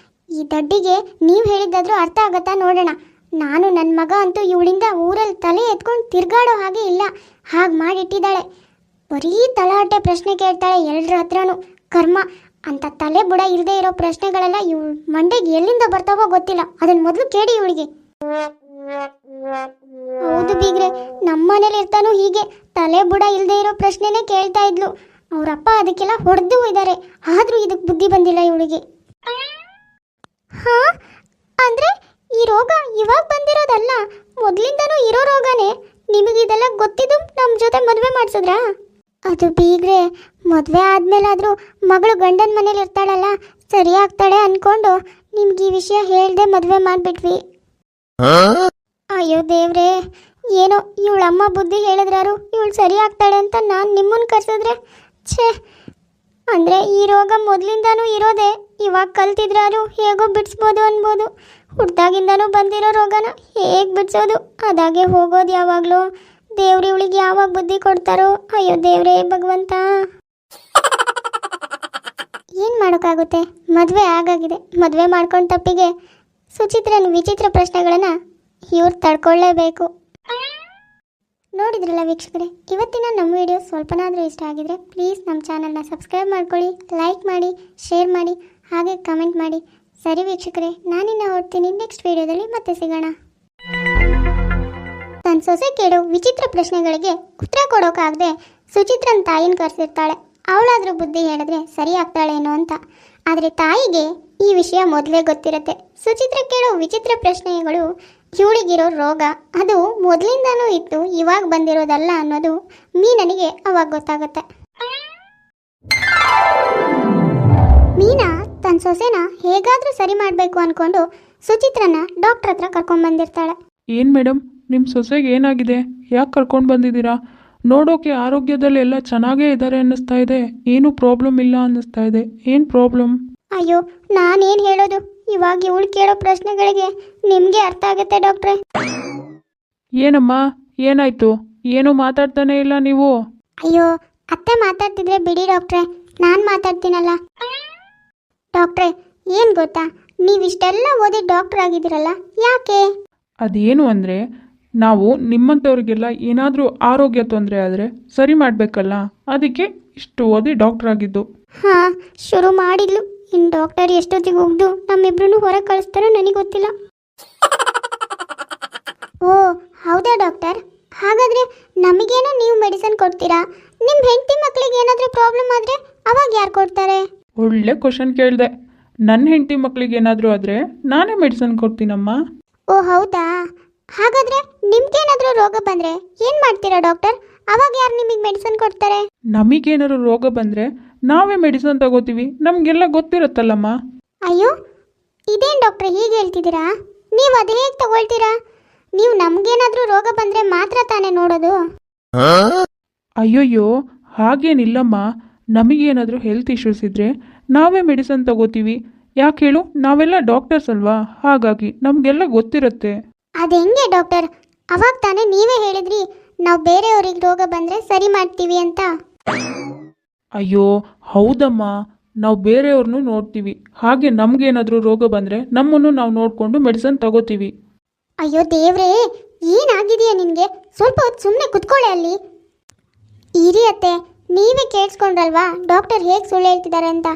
ಈ ದಡ್ಡಿಗೆ ನೀವು ಹೇಳಿದ್ದಾದ್ರೂ ಅರ್ಥ ಆಗತ್ತಾ ನೋಡೋಣ. ನಾನು ನನ್ನ ಮಗ ಅಂತೂ ಇವಳಿಂದ ಊರಲ್ಲಿ ತಲೆ ಎತ್ಕೊಂಡು ತಿರ್ಗಾಡೋ ಹಾಗೆ ಇಲ್ಲ, ಹಾಗೆ ಮಾಡಿಟ್ಟಿದ್ದಾಳೆ. ಬರೀ ತಲಾಟೆ ಪ್ರಶ್ನೆ ಕೇಳ್ತಾಳೆ ಎಲ್ಲರ ಹತ್ರನೂ. ಕರ್ಮ, ಅಂತ ತಲೆ ಬುಡ ಇಲ್ಲದೆ ಇರೋ ಪ್ರಶ್ನೆಗಳೆಲ್ಲ ಇವಳು ಮಂಡೆಗೆ ಎಲ್ಲಿಂದ ಬರ್ತಾವೋ ಗೊತ್ತಿಲ್ಲ. ಅದನ್ನ ಮೊದಲು ಕೇಳಿ ಇವಳಿಗೆ. ಹೌದು ಬೀಗ್ರೆ, ನಮ್ಮ ಮನೇಲಿ ಇರ್ತಾನೂ ಹೀಗೆ ತಲೆ ಬುಡ ಇಲ್ಲದೆ ಇರೋ ಪ್ರಶ್ನೆನೇ ಕೇಳ್ತಾ ಇದ್ಲು. ಅವರಪ್ಪ ಅದಕ್ಕೆಲ್ಲ ಹೊಡೆದು ಇದ್ದಾರೆ, ಆದರೂ ಇದಕ್ಕೆ ಬುದ್ಧಿ ಬಂದಿಲ್ಲ ಇವಳಿಗೆ. ಹಾ, ಅಂದ್ರೆ ಈ ರೋಗ ಇವಾಗ ಬಂದಿರೋದಲ್ಲ, ಮೊದಲಿಂದನೂ ಇರೋ ರೋಗನೇ. ನಿಮಗಿದೆಲ್ಲ ಗೊತ್ತಿದ್ದು ನಮ್ಮ ಜೊತೆ ಮದುವೆ ಮಾಡಿಸಿದ್ರಾ? ಅದು ಬೀಗ್ರೆ, ಮದುವೆ ಆದ್ಮೇಲಾದರೂ ಮಗಳು ಗಂಡನ ಮನೇಲಿ ಇರ್ತಾಳಲ್ಲ, ಸರಿ ಆಗ್ತಾಳೆ ಅನ್ಕೊಂಡು ನಿಮ್ಗೆ ಈ ವಿಷಯ ಹೇಳ್ದೆ ಮದುವೆ ಮಾಡಿಬಿಟ್ವಿ. ಅಯ್ಯೋ ದೇವ್ರೆ, ಏನೋ ಇವಳಮ್ಮ ಬುದ್ಧಿ ಹೇಳಿದ್ರಾರು ಇವಳು ಸರಿ ಆಗ್ತಾಳೆ ಅಂತ ನಾನು ನಿಮ್ಮನ್ನು ಕರ್ಸಿದ್ರೆ, ಛೇ. ಅಂದರೆ ಈ ರೋಗ ಮೊದಲಿಂದನೂ ಇರೋದೆ, ಇವಾಗ ಕಲ್ತಿದ್ರಾರು ಹೇಗೋ ಬಿಡಿಸ್ಬೋದು ಅನ್ಬೋದು. ಹುಟ್ಟಾಗಿಂದನೂ ಬಂದಿರೋ ರೋಗನ ಹೇಗೆ ಬಿಡಿಸೋದು? ಅದಾಗೆ ಹೋಗೋದು ಯಾವಾಗಲೂ. ದೇವ್ರು ಇವಳಿಗೆ ಯಾವಾಗ ಬುದ್ಧಿ ಕೊಡ್ತಾರೋ? ಅಯ್ಯೋ ದೇವ್ರೇ ಭಗವಂತ. ಏನು ಮಾಡೋಕ್ಕಾಗುತ್ತೆ, ಮದುವೆ ಆಗಾಗಿದೆ. ಮದುವೆ ಮಾಡ್ಕೊಂಡು ತಪ್ಪಿಗೆ ಸುಚಿತ್ರನ ವಿಚಿತ್ರ ಪ್ರಶ್ನೆಗಳನ್ನು ಇವ್ರು ತಡ್ಕೊಳ್ಳೇಬೇಕು. ನೋಡಿದ್ರಲ್ಲ ವೀಕ್ಷಕರೇ, ಇವತ್ತಿನ ನಮ್ಮ ವಿಡಿಯೋ ಸ್ವಲ್ಪನಾದರೂ ಇಷ್ಟ ಆಗಿದ್ರೆ ಪ್ಲೀಸ್ ನಮ್ಮ ಚಾನಲ್ನ ಸಬ್ಸ್ಕ್ರೈಬ್ ಮಾಡ್ಕೊಳ್ಳಿ, ಲೈಕ್ ಮಾಡಿ, ಶೇರ್ ಮಾಡಿ, ಹಾಗೆ ಕಮೆಂಟ್ ಮಾಡಿ. ಸರಿ ವೀಕ್ಷಕರೇ, ನಾನಿನ್ನ ಹೊರಡ್ತೀನಿ. ನೆಕ್ಸ್ಟ್ ವಿಡಿಯೋದಲ್ಲಿ ಮತ್ತೆ ಸಿಗೋಣ. ತನ್ನ ಸೊಸೆ ಕೇಳೋ ವಿಚಿತ್ರ ಪ್ರಶ್ನೆಗಳಿಗೆ ಉತ್ತರ ಕೊಡೋಕ್ಕಾಗದೆ ಸುಚಿತ್ರನ ತಾಯಿನ ಕರೆಸಿರ್ತಾಳೆ. ಅವಳಾದ್ರೂ ಬುದ್ಧಿ ಹೇಳಿದ್ರೆ ಸರಿ ಆಗ್ತಾಳೇನೋ ಅಂತ. ಆದರೆ ತಾಯಿಗೆ ಈ ವಿಷಯ ಮೊದಲೇ ಗೊತ್ತಿರುತ್ತೆ. ಸುಚಿತ್ರ ಕೇಳೋ ವಿಚಿತ್ರ ಪ್ರಶ್ನೆಗಳು ಇವಳಿಗಿರೋ ರೋಗ ಅದು ಮೊದಲಿಂದನೂ ಇತ್ತು, ಇವಾಗ ಬಂದಿರೋದಲ್ಲ ಅನ್ನೋದು ಮೀನನಿಗೆ ಅವಾಗ ಗೊತ್ತಾಗುತ್ತೆ. ಮೀನಾ ತನ್ನ ಸೊಸೆನ ಹೇಗಾದರೂ ಸರಿ ಮಾಡಬೇಕು ಅಂದ್ಕೊಂಡು ಸುಚಿತ್ರನ ಡಾಕ್ಟರ್ ಹತ್ರ ಕರ್ಕೊಂಡು ಬಂದಿರ್ತಾಳೆ. ಏನು ಮೇಡಮ್, ನಿಮ್ಮ ಸೊಸೆಗೆ ಏನಾಗಿದೆ? ಯಾಕೆ ಕರ್ಕೊಂಡು ಬಂದಿದ್ದೀರಾ? ನೋಡೋಕೆ ಆರೋಗ್ಯದಲ್ಲಿ ಎಲ್ಲ ಚೆನ್ನಾಗೇ ಇದ್ದಾರೆ ಅನ್ನಿಸ್ತಾ ಇದೆ, ಏನೂ ಪ್ರಾಬ್ಲಮ್ ಇಲ್ಲ ಅನ್ನಿಸ್ತಾ ಇದೆ. ಏನು ಪ್ರಾಬ್ಲಮ್? ಅಯ್ಯೋ, ನಾನೇನು ಹೇಳೋದು? ಇವಾಗ ಇವಳು ಕೇಳೋ ಪ್ರಶ್ನೆಗಳಿಗೆ ನಿಮಗೆ ಅರ್ಥ ಆಗುತ್ತೆ ಡಾಕ್ಟ್ರೆ. ಏನಮ್ಮ, ಏನಾಯ್ತು? ಏನೂ ಮಾತಾಡ್ತಾನೆ ಇಲ್ಲ ನೀವು? ಅಯ್ಯೋ, ಅತ್ತೆ ಮಾತಾಡ್ತಿದ್ರೆ ಬಿಡಿ ಡಾಕ್ಟ್ರೆ, ನಾನು ಮಾತಾಡ್ತೀನಲ್ಲ. ಡಾಕ್ಟ್ರೆ, ಏನು ಗೊತ್ತಾ, ನೀವಿಷ್ಟೆಲ್ಲ ಓದಿ ಡಾಕ್ಟ್ರ್ ಆಗಿದ್ದೀರಲ್ಲ, ಯಾಕೆ? ಅದೇನು ಅಂದರೆ, ನಾವು ನಿಮ್ಮಂಥವ್ರಿಗೆಲ್ಲ ಏನಾದರೂ ಆರೋಗ್ಯ ತೊಂದರೆ ಆದರೆ ಸರಿ ಮಾಡಬೇಕಲ್ಲ, ಅದಕ್ಕೆ ಇಷ್ಟು ಓದಿ ಡಾಕ್ಟರ್ ಆಗಿದ್ದು. ಹಾಂ, ಶುರು ಮಾಡಿದ್ಲು. ಇನ್ನು ಡಾಕ್ಟರ್ ಎಷ್ಟೊತ್ತಿಗೆ ಹೋಗ್ದು ನಮ್ಮಿಬ್ರು ಹೊರಗೆ ಕಳಿಸ್ತಾರೋ ನನಗೆ ಗೊತ್ತಿಲ್ಲ. ಓ ಹೌದಾ ಡಾಕ್ಟರ್? ಹಾಗಾದರೆ ನಮಗೇನೋ ನೀವು ಮೆಡಿಸನ್ ಕೊಡ್ತೀರಾ? ನಿಮ್ಮ ಹೆಂಡತಿ ಮಕ್ಕಳಿಗೆ ಏನಾದರೂ ಪ್ರಾಬ್ಲಮ್ ಆದರೆ ಅವಾಗ ಯಾರು ಕೊಡ್ತಾರೆ? ಒಳ್ಳೆ ಕ್ವಶನ್ ಕೇಳಿದೆ. ನನ್ನ ಹೆಂಡತಿ ಮಕ್ಕಳಿಗೆ ಏನಾದರೂ ಆದರೆ ನಾನೇ ಮೆಡಿಸನ್ ಕೊಡ್ತೀನಮ್ಮ. ಓ ಹೌದಾ? ಹಾಗಾದರೆ ನಿಮ್ಗೇನಾದರೂ ರೋಗ ಬಂದರೆ ಏನು ಮಾಡ್ತೀರಾ ಡಾಕ್ಟರ್? ಅವಾಗ ಯಾರು ನಿಮಗೆ ಮೆಡಿಸನ್ ಕೊಡ್ತಾರೆ? ನಮಗೇನಾದ್ರು ರೋಗ ಬಂದರೆ ನಾವೇ ಮೆಡಿಸನ್ ತಗೋತೀವಿ, ನಮಗೆಲ್ಲ ಗೊತ್ತಿರುತ್ತಲ್ಲಮ್ಮ. ಅಯ್ಯೋ, ಇದೇನು ಡಾಕ್ಟ್ರೆ ಹೀಗೆ ಹೇಳ್ತಿದ್ದೀರಾ? ನೀವು ಅದು ಹೇಗೆ ತಗೊಳ್ತೀರಾ? ನೀವು ನಮಗೇನಾದರೂ ರೋಗ ಬಂದರೆ ಮಾತ್ರ ತಾನೇ ನೋಡೋದು. ಅಯ್ಯೋಯ್ಯೋ, ಹಾಗೇನಿಲ್ಲಮ್ಮ. ನಮಗೇನಾದರೂ ಹೆಲ್ತ್ ಇಶ್ಯೂಸ್ ಇದ್ದರೆ ನಾವೇ ಮೆಡಿಸನ್ ತಗೋತೀವಿ. ಯಾಕೆ ಹೇಳು, ನಾವೆಲ್ಲ ಡಾಕ್ಟರ್ಸ್ ಅಲ್ವಾ, ಹಾಗಾಗಿ ನಮಗೆಲ್ಲ ಗೊತ್ತಿರುತ್ತೆ. ಅದು ಹೆಂಗೆ ಡಾಕ್ಟರ್? ಅವಾಗ ತಾನೇ ನೀವೇ ಹೇಳಿದ್ರಿ ನಾವು ಬೇರೆಯವ್ರಿಗೆ ರೋಗ ಬಂದರೆ ಸರಿ ಮಾಡ್ತೀವಿ ಅಂತ. ಅಯ್ಯೋ ಹೌದಮ್ಮ, ನಾವು ಬೇರೆಯವ್ರನ್ನೂ ನೋಡ್ತೀವಿ, ಹಾಗೆ ನಮಗೇನಾದರೂ ರೋಗ ಬಂದರೆ ನಮ್ಮನ್ನು ನಾವು ನೋಡಿಕೊಂಡು ಮೆಡಿಸನ್ ತಗೋತೀವಿ. ಅಯ್ಯೋ ದೇವ್ರೇ, ಏನಾಗಿದೆಯಾ ನಿನಗೆ? ಸ್ವಲ್ಪ ಹೊತ್ತು ಸುಮ್ಮನೆ ಕುತ್ಕೊಳ್ಳಿ ಅಲ್ಲಿ. ಇರಿ ಅತ್ತೆ, ನೀವೇ ಕೇಳಿಸ್ಕೊಂಡ್ರಲ್ವಾ ಡಾಕ್ಟರ್ ಹೇಗೆ ಸುಳ್ಳು ಹೇಳ್ತಿದ್ದಾರೆ ಅಂತ.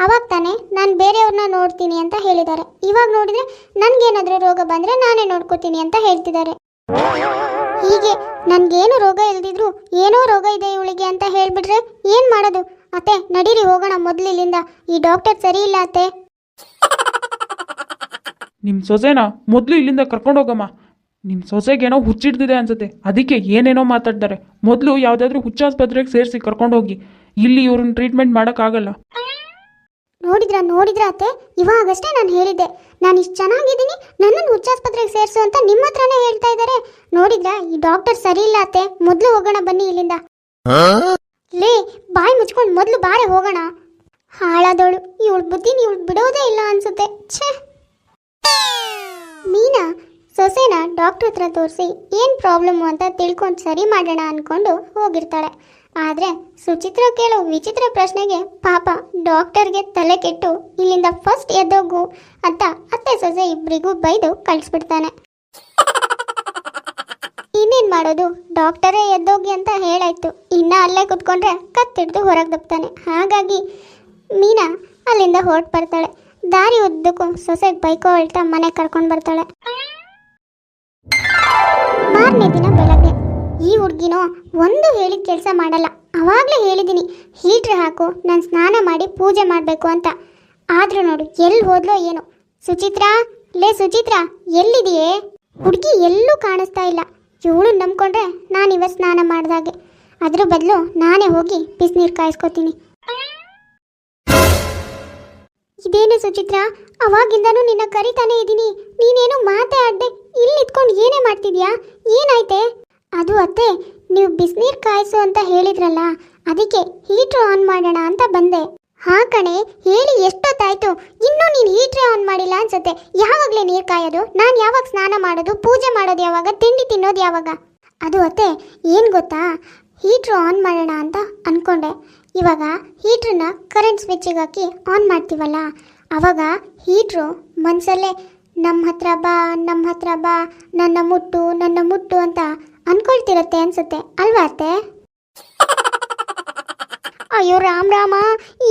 ಅವಾಗ ತಾನೇ ನಾನು ಬೇರೆಯವ್ರನ್ನ ನೋಡ್ತೀನಿ ಅಂತ ಹೇಳಿದ್ದಾರೆ. ಇವಾಗ ನೋಡಿದರೆ ನನಗೇನಾದರೂ ರೋಗ ಬಂದರೆ ನಾನೇ ನೋಡ್ಕೋತೀನಿ ಅಂತ ಹೇಳ್ತಿದ್ದಾರೆ. ಹೀಗೆ ನನಗೇನು ರೋಗ ಇಲ್ದಿದ್ರು ಏನೋ ರೋಗ ಇದೆ ಇವಳಿಗೆ ಅಂತ ಹೇಳಿಬಿಟ್ರೆ ಏನು ಮಾಡೋದು? ಅತ್ತೆ ನಡೀರಿ ಹೋಗೋಣ ಮೊದಲು ಇಲ್ಲಿಂದ. ಈ ಡಾಕ್ಟರ್ ಸರಿ ಇಲ್ಲ ಅತ್ತೆ. ನಿಮ್ಮ ಸೊಸೆನ ಮೊದಲು ಇಲ್ಲಿಂದ ಕರ್ಕೊಂಡೋಗಮ್ಮ. ನಿಮ್ಮ ಸೊಸೆಗೇನೋ ಹುಚ್ಚಿಡ್ತಿದೆ ಅನ್ಸುತ್ತೆ, ಅದಕ್ಕೆ ಏನೇನೋ ಮಾತಾಡ್ತಾರೆ. ಮೊದಲು ಯಾವುದಾದ್ರೂ ಹುಚ್ಚಾಸ್ಪತ್ರೆಗೆ ಸೇರಿಸಿ ಕರ್ಕೊಂಡೋಗಿ. ಇಲ್ಲಿ ಇವ್ರನ್ನ ಟ್ರೀಟ್ಮೆಂಟ್ ಮಾಡೋಕ್ಕಾಗಲ್ಲ. ನೋಡಿದ್ರ ಅತ್ತೆ, ಇವಾಗಷ್ಟೇ ನಾನು ಹೇಳಿದ್ದೆ ನಾನು ಇಷ್ಟು ಚೆನ್ನಾಗಿದ್ದೀನಿ, ನನ್ನನ್ನು ಹುಚ್ಚಾಸ್ಪತ್ರೆಗೆ ಸೇರಿಸು ಅಂತ ನಿಮ್ಮ ಹತ್ರನೇ ಹೇಳ್ತಾ ಇದ್ದಾರೆ. ನೋಡಿದ್ರಾ, ಈ ಡಾಕ್ಟರ್ ಸರಿ ಇಲ್ಲ ಅತ್ತೆ, ಮೊದಲು ಹೋಗೋಣ ಬನ್ನಿ ಇಲ್ಲಿಂದ. ಲೇ ಬಾಯಿ ಮುಚ್ಕೊಂಡು ಮೊದಲು ಬಾರೆ ಹೋಗೋಣ. ಹಾಳಾದವಳು, ಇವಳ ಬುದ್ಧಿನ ಇವಳು ಬಿಡೋದೇ ಇಲ್ಲ ಅನ್ಸುತ್ತೆ. ಛೇ. ಮೀನಾ ಸೊಸೆನ ಡಾಕ್ಟ್ರ್ ಹತ್ರ ತೋರಿಸಿ ಏನು ಪ್ರಾಬ್ಲಮ್ಮು ಅಂತ ತಿಳ್ಕೊಂಡು ಸರಿ ಮಾಡೋಣ ಅಂದ್ಕೊಂಡು ಹೋಗಿರ್ತಾಳೆ. ಆದರೆ ಸುಚಿತ್ರ ಕೇಳೋ ವಿಚಿತ್ರ ಪ್ರಶ್ನೆಗೆ ಪಾಪ ಡಾಕ್ಟರ್ಗೆ ತಲೆ ಕೆಟ್ಟು ಇಲ್ಲಿಂದ ಫಸ್ಟ್ ಎದ್ದೋಗು ಅಂತ ಅತ್ತೆ ಸೊಸೆ ಇಬ್ಬರಿಗೂ ಬೈದು ಕಳಿಸ್ಬಿಡ್ತಾನೆ. ಇನ್ನೇನು ಮಾಡೋದು, ಡಾಕ್ಟರೇ ಎದ್ದೋಗಿ ಅಂತ ಹೇಳಾಯ್ತು, ಇನ್ನು ಅಲ್ಲೇ ಕುತ್ಕೊಂಡ್ರೆ ಕತ್ತಿಡ್ದು ಹೊರಗೆ ದಬ್ತಾನೆ. ಹಾಗಾಗಿ ಮೀನಾ ಅಲ್ಲಿಂದ ಹೊರಟು ಬರ್ತಾಳೆ. ದಾರಿ ಉದ್ದಕ್ಕೂ ಸೊಸೆಗೆ ಬೈಕೋ ಹೇಳ್ತಾ ಮನೆ ಕರ್ಕೊಂಡು ಬರ್ತಾಳೆ. ಮಾರನೇ ದಿನ ಬೆಳಗ್ಗೆ ಈ ಹುಡುಗಿನೋ ಒಂದು ಹೇಳಿದ ಕೆಲಸ ಮಾಡಲ್ಲ. ಅವಾಗಲೇ ಹೇಳಿದ್ದೀನಿ ಹೀಟ್ರ್ ಹಾಕು, ನಾನು ಸ್ನಾನ ಮಾಡಿ ಪೂಜೆ ಮಾಡಬೇಕು ಅಂತ. ಆದರೂ ನೋಡು ಎಲ್ಲಿ ಹೋದ್ಲೋ ಏನೋ. ಸುಚಿತ್ರಾ, ಲೇ ಸುಚಿತ್ರಾ, ಎಲ್ಲಿದೆಯೇ? ಹುಡುಗಿ ಎಲ್ಲೂ ಕಾಣಿಸ್ತಾ ಇಲ್ಲ. ಇವಳು ನಂಬ್ಕೊಂಡ್ರೆ ನಾನಿವ ಸ್ನಾನ ಮಾಡ್ದಾಗೆ. ಅದ್ರ ಬದಲು ನಾನೇ ಹೋಗಿ ಬಿಸಿನೀರು ಕಾಯಿಸ್ಕೊತೀನಿ. ಇದೇನು ಸುಚಿತ್ರಾ, ಅವಾಗಿಂದನೂ ನಿನ್ನ ಕರಿತಾನೆ ಇದ್ದೀನಿ, ನೀನೇನು ಮಾತೇ ಆಡದೆ ಇಲ್ಲಿ ಇಟ್ಕೊಂಡು ಏನೇ ಮಾಡ್ತಿದ್ಯಾ? ಏನಾಯ್ತೆ? ಅದು ಅತ್ತೆ, ನೀವು ಬಿಸಿನೀರು ಕಾಯಿಸು ಅಂತ ಹೇಳಿದ್ರಲ್ಲ, ಅದಕ್ಕೆ ಹೀಟ್ರ್ ಆನ್ ಮಾಡೋಣ ಅಂತ ಬಂದೆ. ಹಾ ಕಣೆ, ಹೇಳಿ ಎಷ್ಟೊತ್ತಾಯ್ತು, ಇನ್ನೂ ನೀನು ಹೀಟ್ರೇ ಆನ್ ಮಾಡಿಲ್ಲ ಅನ್ಸುತ್ತೆ. ಯಾವಾಗಲೇ ನೀರು ಕಾಯೋದು? ನಾನು ಯಾವಾಗ ಸ್ನಾನ ಮಾಡೋದು? ಪೂಜೆ ಮಾಡೋದು ಯಾವಾಗ? ತಿಂಡಿ ತಿನ್ನೋದು ಯಾವಾಗ? ಅದು ಅತ್ತೆ, ಏನು ಗೊತ್ತಾ, ಹೀಟ್ರ್ ಆನ್ ಮಾಡೋಣ ಅಂತ ಅಂದ್ಕೊಂಡೆ. ಇವಾಗ ಹೀಟ್ರನ್ನ ಕರೆಂಟ್ ಸ್ವಿಚ್ಚಿಗೆ ಹಾಕಿ ಆನ್ ಮಾಡ್ತೀವಲ್ಲ, ಆವಾಗ ಹೀಟ್ರು ಮನಸ್ಸಲ್ಲೇ ನಮ್ಮ ಹತ್ರ ಬಾ, ನಮ್ಮ ಹತ್ರ ಬಾ, ನನ್ನ ಮುಟ್ಟು ಅಂತ ಅನ್ಕೊಳ್ತಿರತ್ತೆ ಅನ್ಸುತ್ತೆ ಅಲ್ವಾ ಅತ್ತೆ? ಅಯ್ಯೋ ರಾಮ್ ರಾಮ,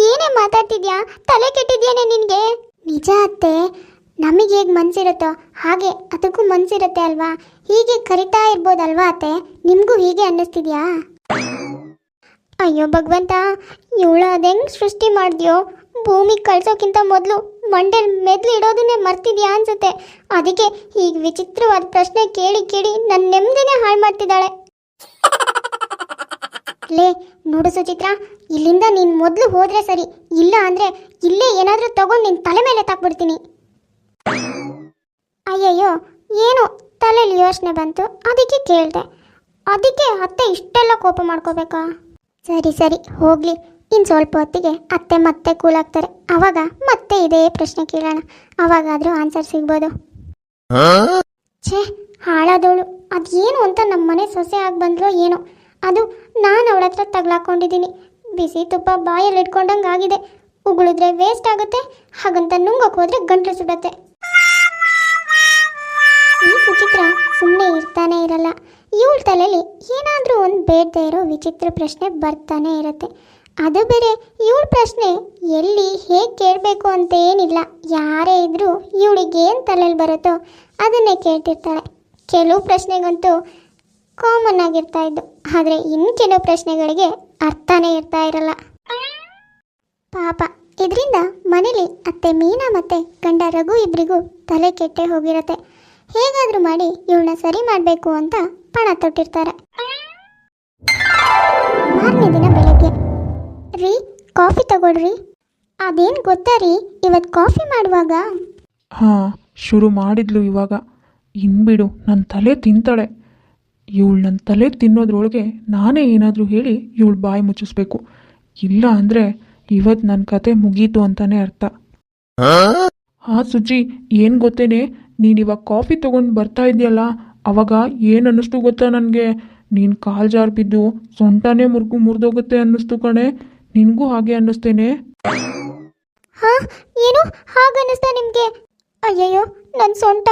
ಏನೇ ಮಾತಾಡ್ತಿದ್ಯಾ? ತಲೆ ಕೆಟ್ಟಿದ್ಯಾನೆ ನಿನಗೆ? ನಿಜ ಅತ್ತೆ, ನಮಗೆ ಹೇಗೆ ಮನ್ಸಿರುತ್ತೋ ಹಾಗೆ ಅದಕ್ಕೂ ಮನ್ಸಿರುತ್ತೆ ಅಲ್ವಾ? ಹೀಗೆ ಕರಿತಾ ಇರ್ಬೋದಲ್ವಾ ಅತ್ತೆ? ನಿಮಗೂ ಹೀಗೆ ಅನ್ನಿಸ್ತಿದ್ಯಾ? ಅಯ್ಯೋ ಭಗವಂತ, ಇವಳು ಅದೆಂಗೆ ಸೃಷ್ಟಿ ಮಾಡಿದ್ಯೋ? ಭೂಮಿಗೆ ಕಳ್ಸೋಕ್ಕಿಂತ ಮೊದಲು ಮಂಡಲ್ ಮೆದ್ಲು ಇಡೋದನ್ನೇ ಮರ್ತಿದ್ಯಾ ಅನ್ಸುತ್ತೆ. ಅದಕ್ಕೆ ಹೀಗೆ ವಿಚಿತ್ರವಾದ ಪ್ರಶ್ನೆ ಕೇಳಿ ಕೇಳಿ ನನ್ನ ನೆಮ್ಮದಿನೇ ಹಾಳು ಮಾಡ್ತಿದ್ದಾಳೆ. ಲೇ ನೋಡು ಸುಚಿತ್ರ, ಇಲ್ಲಿಂದ ನೀನು ಮೊದಲು ಹೋದ್ರೆ ಸರಿ, ಇಲ್ಲ ಅಂದರೆ ಇಲ್ಲೇ ಏನಾದರೂ ತಗೊಂಡು ನಿನ್ನ ತಲೆ ಮೇಲೆ ತಾಕ್ಬಿಡ್ತೀನಿ. ಅಯ್ಯಯ್ಯೋ, ಏನೋ ತಲೆಯಲ್ಲಿ ಯೋಚನೆ ಬಂತು, ಅದಕ್ಕೆ ಕೇಳಿದೆ. ಅದಕ್ಕೆ ಅತ್ತೆ ಇಷ್ಟೆಲ್ಲ ಕೋಪ ಮಾಡ್ಕೋಬೇಕಾ? ಸರಿ ಸರಿ ಹೋಗಲಿ, ಇನ್ನು ಸ್ವಲ್ಪ ಹೊತ್ತಿಗೆ ಅತ್ತೆ ಮತ್ತೆ ಕೂಲಾಗ್ತಾರೆ. ಆವಾಗ ಮತ್ತೆ ಇದೇ ಪ್ರಶ್ನೆ ಕೇಳೋಣ, ಅವಾಗಾದರೂ ಆನ್ಸರ್ ಸಿಗ್ಬೋದು. ಛೇ, ಹಾಳಾದವಳು, ಅದೇನು ಅಂತ ನಮ್ಮ ಮನೆ ಸೊಸೆ ಆಗಿ ಬಂದ್ರೋ ಏನೋ. ಅದು ನಾನು ಅವಳ ಹತ್ರ ತಗ್ಲಾಕೊಂಡಿದ್ದೀನಿ. ಬಿಸಿ ತುಪ್ಪ ಬಾಯಲ್ಲಿ ಇಟ್ಕೊಂಡಂಗೆ ಆಗಿದೆ. ಉಗುಳಿದ್ರೆ ವೇಸ್ಟ್ ಆಗುತ್ತೆ, ಹಾಗಂತ ನುಂಗೋಕೆ ಹೋದ್ರೆ ಗಂಟ್ಲು ಸುಡುತ್ತೆ. ಈ ಸುಚಿತ್ರ ಸುಮ್ಮನೆ ಇರ್ತಾನೆ ಇರಲ್ಲ. ಇವಳ ತಲೆಯಲ್ಲಿ ಏನಾದರೂ ಒಂದು ಬೇಡದೇ ಇರೋ ವಿಚಿತ್ರ ಪ್ರಶ್ನೆ ಬರ್ತಾನೆ ಇರುತ್ತೆ. ಅದು ಬೇರೆ ಇವಳ ಪ್ರಶ್ನೆ ಎಲ್ಲಿ ಹೇಗೆ ಕೇಳಬೇಕು ಅಂತ ಏನಿಲ್ಲ. ಯಾರೇ ಇದ್ದರೂ ಇವಳಿಗೆ ಏನು ತಲೆಯಲ್ಲಿ ಬರುತ್ತೋ ಅದನ್ನೇ ಕೇಳ್ತಿರ್ತಾಳೆ. ಕೆಲವು ಪ್ರಶ್ನೆಗಂತೂ ಕಾಮನ್ ಆಗಿರ್ತಾ ಇದ್ದು, ಆದರೆ ಇನ್ನು ಕೆಲವು ಪ್ರಶ್ನೆಗಳಿಗೆ ಅರ್ಥನೇ ಇರ್ತಾ ಇರಲ್ಲ. ಪಾಪ, ಇದರಿಂದ ಮನೇಲಿ ಅತ್ತೆ ಮೀನಾ ಮತ್ತು ಗಂಡ ರಘು ಇಬ್ಬರಿಗೂ ತಲೆ ಕೆಟ್ಟೆ ಹೋಗಿರತ್ತೆ. ಹೇಗಾದರೂ ಮಾಡಿ ಇವಳನ್ನ ಸರಿ ಮಾಡಬೇಕು ಅಂತ ಪಣ ತೊಟ್ಟಿರ್ತಾರೆ. ಮಾರನೇ ದಿನ ಬೆಳಗ್ಗೆ, ರೀ ಕಾಫಿ ತಗೊಳ್ರಿ. ಅದೇನು ಗೊತ್ತಾ ರೀ, ಇವತ್ತು ಕಾಫಿ ಮಾಡುವಾಗ ಹಾಂ, ಶುರು ಮಾಡಿದ್ಲು ಇವಾಗ. ಇನ್ಬಿಡು, ನನ್ನ ತಲೆ ತಿಂತಾಳೆ. ಇವಳು ನನ್ನ ತಲೆ ತಿನ್ನೋದ್ರೊಳಗೆ ನಾನೇ ಏನಾದರೂ ಹೇಳಿ ಇವಳು ಬಾಯಿ ಮುಚ್ಚಿಸ್ಬೇಕು. ಇಲ್ಲ ಅಂದರೆ ಇವತ್ತು ನನ್ನ ಕತೆ ಮುಗೀತು ಅಂತಾನೆ ಅರ್ಥ. ಹಾಂ ಸುಜಿ, ಏನು ಗೊತ್ತೇನೆ, ನೀನಿವಾಗ ಕಾಫಿ ತೊಗೊಂಡು ಬರ್ತಾ ಇದೆಯಲ್ಲ, ಅವಾಗ ಏನು ಅನ್ನಿಸ್ತು ಗೊತ್ತಾ ನನಗೆ? ನೀನು ಕಾಲು ಜಾರು ಬಿದ್ದು ಸೊಂಟನೇ ಮುರಿದೋಗುತ್ತೆ ಅನ್ನಿಸ್ತು ಕಣೆ. ನಿನಗೂ ಹಾಗೆ ಅನ್ನಿಸ್ತೇನೆ? ಹಾಂ, ಏನು ಹಾಗೆ ಅನ್ನಿಸ್ತಾ ನಿಮಗೆ? ಅಯ್ಯಯ್ಯೋ, ನನ್ನ ಸೊಂಟ.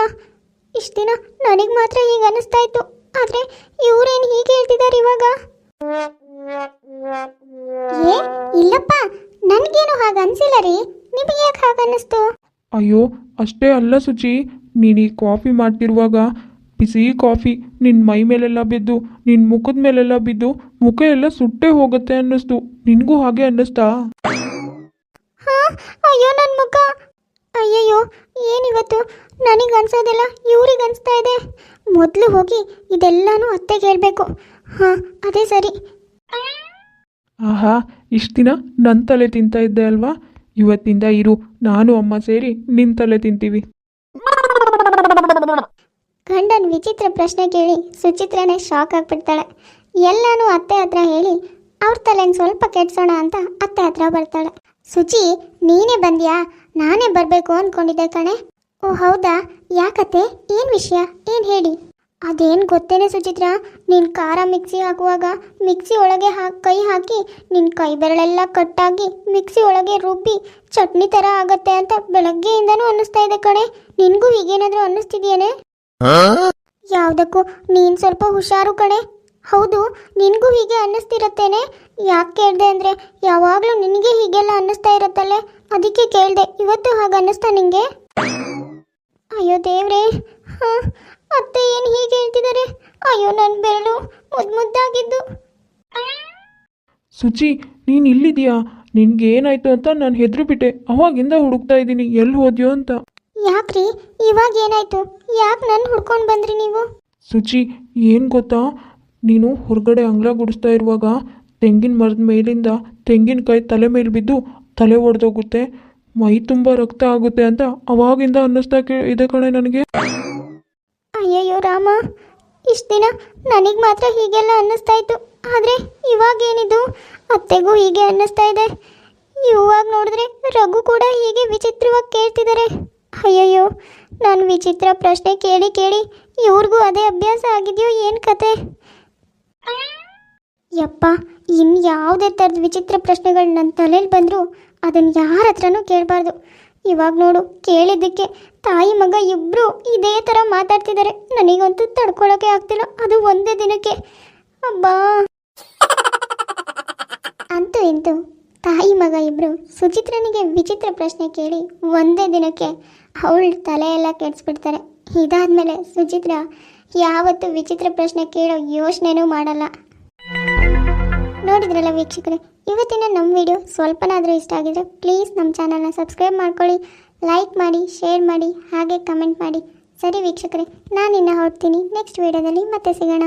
ಇಷ್ಟು ದಿನ ನನಗೆ ಮಾತ್ರ ಹೀಗೆ ಅನ್ನಿಸ್ತಾ ಇತ್ತು, ಆದರೆ ಇವರೇನು ಹೀಗೆ ಹೇಳ್ತಿದ್ದಾರೆ ಇವಾಗ? ಏ ಇಲ್ಲಪ್ಪ, ನನಗೇನು ಹಾಗೆ ಅನಿಸಿಲ್ಲ ರೀ. ನಿಮಗೆ ಯಾಕೆ ಹಾಗೆ ಅನ್ನಿಸ್ತು? ಅಯ್ಯೋ ಅಷ್ಟೇ ಅಲ್ಲ ಸುಚಿ, ನೀನು ಈ ಕಾಫಿ ಮಾಡ್ತಿರುವಾಗ ಬಿಸಿ ಕಾಫಿ ನಿನ್ನ ಮೈ ಮೇಲೆಲ್ಲ ಬಿದ್ದು, ನಿನ್ನ ಮುಖದ ಮೇಲೆಲ್ಲ ಬಿದ್ದು, ಮುಖ ಎಲ್ಲ ಸುಟ್ಟೇ ಹೋಗುತ್ತೆ ಅನ್ನಿಸ್ತು. ನಿನಗೂ ಹಾಗೆ ಅನ್ನಿಸ್ತಾ? ಹಾಂ, ಅಯ್ಯೋ ನನ್ನ ಮುಖ. ಅಯ್ಯಯ್ಯೋ, ಏನಿವತ್ತು ನನಗೆ ಅನ್ಸೋದೆಲ್ಲ ಇವ್ರಿಗೆ ಅನಿಸ್ತಾ ಇದೆ. ಮೊದಲು ಹೋಗಿ ಇದೆಲ್ಲನೂ ಅತ್ತೆಗೆ ಹೇಳಬೇಕು. ಹಾಂ, ಅದೇ ಸರಿ. ಆಹಾ, ಇಷ್ಟು ದಿನ ನನ್ನ ತಲೆ ತಿಂತಾ ಇದ್ದೆ ಅಲ್ವಾ? ಇವತ್ತಿಂದ ಇರು, ನಾನು ಅಮ್ಮ ಸೇರಿ ನಿನ್ನ ತಲೆ ತಿಂತೀವಿ. ಗಂಡನ ವಿಚಿತ್ರ ಪ್ರಶ್ನೆ ಕೇಳಿ ಸುಚಿತ್ರನೇ ಶಾಕ್ ಆಗಿಬಿಡ್ತಾಳೆ. ಎಲ್ಲನೂ ಅತ್ತೆ ಹತ್ರ ಹೇಳಿ ಅವ್ರ ತಲೆನ ಸ್ವಲ್ಪ ಕೆಡ್ಸೋಣ ಅಂತ ಅತ್ತೆ ಹತ್ರ ಬರ್ತಾಳೆ. ಸುಚಿ, ನೀನೇ ಬಂದ್ಯಾ? ನಾನೇ ಬರಬೇಕು ಅಂದ್ಕೊಂಡಿದ್ದೆ ಕಣೆ. ಓ ಹೌದಾ, ಯಾಕತ್ತೆ? ಏನು ವಿಷಯ, ಏನು ಹೇಳಿ. ಅದೇನು ಗೊತ್ತೇನೆ ಸುಚಿತ್ರ, ನೀನು ಖಾರ ಮಿಕ್ಸಿ ಹಾಕುವಾಗ ಮಿಕ್ಸಿ ಒಳಗೆ ಕೈ ಹಾಕಿ ನಿನ್ನ ಕೈ ಬೆರಳೆಲ್ಲ ಕಟ್ಟಾಗಿ ಮಿಕ್ಸಿ ಒಳಗೆ ರುಬ್ಬಿ ಚಟ್ನಿ ಥರ ಆಗತ್ತೆ ಅಂತ ಬೆಳಗ್ಗೆಯಿಂದನೂ ಅನ್ನಿಸ್ತಾ ಇದೆ ಕಣೆ. ನಿನಗೂ ಹೀಗೇನಾದರೂ ಅನ್ನಿಸ್ತಿದೆಯೇನೆ? ಯಾವುದಕ್ಕೂ ನೀನು ಸ್ವಲ್ಪ ಹುಷಾರು ಕಣೆ. ಹೌದು, ನಿನಗೂ ಹೀಗೆ ಅನ್ನಿಸ್ತಿರತ್ತೇನೆ? ಯಾಕೆ ಕೇಳಿದೆ ಅಂದರೆ ಯಾವಾಗಲೂ ನಿನಗೆ ಹೀಗೆಲ್ಲ ಅನ್ನಿಸ್ತಾ ಇರುತ್ತಲ್ಲೇ, ಅದಕ್ಕೆ ಕೇಳಿದೆ. ಇವತ್ತು ಹಾಗೆ ಅನ್ನಿಸ್ತಾ ನಿಂಗೆ? ಅಯ್ಯೋ ದೇವ್ರೇ, ಅತ್ತೆ ಏನು ಹೀಗೆ ಹೇಳ್ತಿದ್ದಾರೆ? ಅಯ್ಯೋ ನನ್ನ ಬೆರಳು ಮುದ್ದಾಗಿದ್ದು. ಸುಚಿ, ನೀನು ಇಲ್ಲಿದೆಯಾ? ನಿನ್ಗೆ ಏನಾಯ್ತು ಅಂತ ನಾನು ಹೆದರಿಬಿಟ್ಟೆ. ಅವಾಗಿಂದ ಹುಡುಕ್ತಾ ಇದ್ದೀನಿ ಎಲ್ಲಿ ಹೋದ್ಯೋ ಅಂತ. ಯಾಕ್ರಿ, ಇವಾಗ ಏನಾಯ್ತು? ಯಾಕೆ ನನ್ನ ಹುಡ್ಕೊಂಡು ಬಂದ್ರಿ ನೀವು? ಸುಚಿ, ಏನು ಗೊತ್ತಾ, ನೀನು ಹೊರಗಡೆ ಅಂಗಳ ಗುಡಿಸ್ತಾ ಇರುವಾಗ ತೆಂಗಿನ ಮರದ ಮೇಲಿಂದ ತೆಂಗಿನಕಾಯಿ ತಲೆ ಮೇಲೆ ಬಿದ್ದು ತಲೆ ಒಡೆದೋಗುತ್ತೆ, ಮೈ ತುಂಬ ರಕ್ತ ಆಗುತ್ತೆ ಅಂತ ಅವಾಗಿಂದ ಅನ್ನಿಸ್ತಾ ಇದೆ ಕಣೆ ನನಗೆ. ಅಯ್ಯಯ್ಯೋ ರಾಮ, ಇಷ್ಟು ದಿನ ನನಗೆ ಮಾತ್ರ ಹೀಗೆಲ್ಲ ಅನ್ನಿಸ್ತಾ ಇತ್ತು, ಆದರೆ ಇವಾಗೇನಿದು ಅತ್ತೆಗೂ ಹೀಗೆ ಅನ್ನಿಸ್ತಾ ಇದೆ. ಇವಾಗ ನೋಡಿದ್ರೆ ರಘು ಕೂಡ ಹೀಗೆ ವಿಚಿತ್ರವಾಗಿ ಕೇಳ್ತಿದ್ದಾರೆ. ಅಯ್ಯಯ್ಯೋ, ನಾನು ವಿಚಿತ್ರ ಪ್ರಶ್ನೆ ಕೇಳಿ ಕೇಳಿ ಇವ್ರಿಗೂ ಅದೇ ಅಭ್ಯಾಸ ಆಗಿದೆಯೋ ಏನು ಕತೆ? ಯಪ್ಪ, ಯಾವುದೇ ಥರದ ವಿಚಿತ್ರ ಪ್ರಶ್ನೆಗಳು ನನ್ನ ತಲೆಯಲ್ಲಿ ಬಂದರೂ ಅದನ್ನು ಯಾರ ಹತ್ರನೂ ಕೇಳಬಾರ್ದು. ಇವಾಗ ನೋಡು, ಕೇಳಿದ್ದಕ್ಕೆ ತಾಯಿ ಮಗ ಇಬ್ಬರು ಇದೇ ಥರ ಮಾತಾಡ್ತಿದ್ದಾರೆ. ನನಗಂತೂ ತಡ್ಕೊಳ್ಳೋಕೆ ಆಗ್ತಿಲ್ಲ, ಅದು ಒಂದೇ ದಿನಕ್ಕೆ. ಅಬ್ಬಾ, ಅಂತೂ ಇಂತೂ ತಾಯಿ ಮಗ ಇಬ್ಬರು ಸುಚಿತ್ರನಿಗೆ ವಿಚಿತ್ರ ಪ್ರಶ್ನೆ ಕೇಳಿ ಒಂದೇ ದಿನಕ್ಕೆ ಅವಳ ತಲೆ ಎಲ್ಲ ಕೆಡಿಸ್ಬಿಡ್ತಾರೆ. ಇದಾದ್ಮೇಲೆ ಸುಚಿತ್ರ ಯಾವತ್ತೂ ವಿಚಿತ್ರ ಪ್ರಶ್ನೆ ಕೇಳೋ ಯೋಚನೆನೂ ಮಾಡಲ್ಲ. ನೋಡಿದ್ರಲ್ಲ ವೀಕ್ಷಕರೇ, ಇವತ್ತಿನ ನಮ್ಮ ವಿಡಿಯೋ ಸ್ವಲ್ಪನಾದರೂ ಇಷ್ಟ ಆಗಿದ್ರೆ ಪ್ಲೀಸ್ ನಮ್ಮ ಚಾನಲ್ನ ಸಬ್ಸ್ಕ್ರೈಬ್ ಮಾಡ್ಕೊಳ್ಳಿ, ಲೈಕ್ ಮಾಡಿ, ಶೇರ್ ಮಾಡಿ, ಹಾಗೆ ಕಮೆಂಟ್ ಮಾಡಿ. ಸರಿ ವೀಕ್ಷಕರೇ, ನಾನಿನ್ನು ಹೊರಡ್ತೀನಿ. ನೆಕ್ಸ್ಟ್ ವಿಡಿಯೋದಲ್ಲಿ ಮತ್ತೆ ಸಿಗೋಣ.